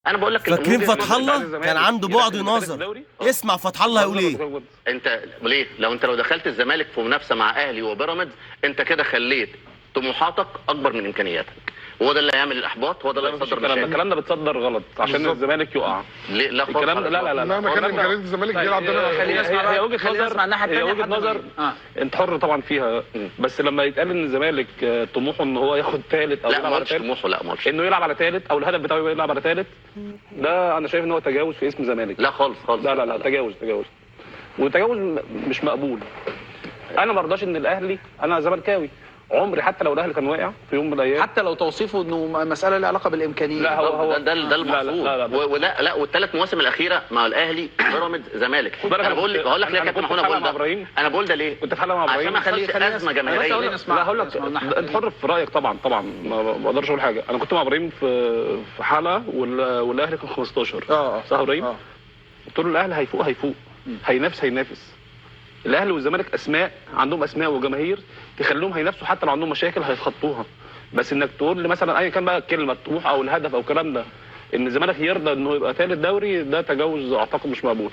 انا بقول لك فاكرين فتح الله كان عنده بعد نظر. اسمع فتح الله هيقول ايه. انت ليه لو دخلت الزمالك في منافسه مع اهلي وبيراميدز، انت كده خليت طموحاتك اكبر من امكانياتك، وهو ده اللي هيعمل الاحباط، هو ده اللي هيصدر مشاكل. الكلام ده بتصدر غلط عشان بالزبط. الزمالك يقع. ليه؟ لا خالص. الكلام لا لا لا مهما كان امكانيات الزمالك بيلعب دايما. هي وجهه نظر، هي وجهه نظر انت حر طبعا فيها. بس لما يتقال ان الزمالك طموحه ان هو ياخد ثالث او لا يلعب على ثالث، طموحه، لا مالش انه يلعب على ثالث او الهدف بتاعه يلعب على ثالث، ده انا شايف ان هو تجاوز في اسم زمالك. لا خالص خالص. لا لا لا تجاوز وتجاوز مش مقبول. انا ما ارضاش ان الاهلي، انا زملكاوي عمري حتى لو الاهلي كان واقع في يوم من الايام، حتى لو توصيفه انه مساله لها علاقه بالامكانيات. لا هو ده المقصود. ولا لا، والثلاث مواسم الاخيره مع الاهلي بيراميدز زمالك. انا بقول لك ليه يا كابتن محمود بقول ده. انا بقول ده ليه؟ كنت في حلقه مع ابراهيم عشان ما اخليش ازمه جماهيريه. لا هقول لك انت حر في رايك طبعا ما اقدرش اقول حاجه. انا كنت مع ابراهيم في حلقه والاهلي كان 15 صح ابراهيم؟ قلت له الاهلي هيفوق هينافس. الاهلي والزمالك اسماء، عندهم اسماء وجماهير تخليهم هينافسوا، حتى لو عندهم مشاكل هيتخطوها. بس انك تقول لي مثلا ايا كان بقى الكلمه الطموح او الهدف او الكلام ده، ان الزمالك يرضى انه يبقى ثالث دوري، ده تجاوز اعتقد مش مقبول.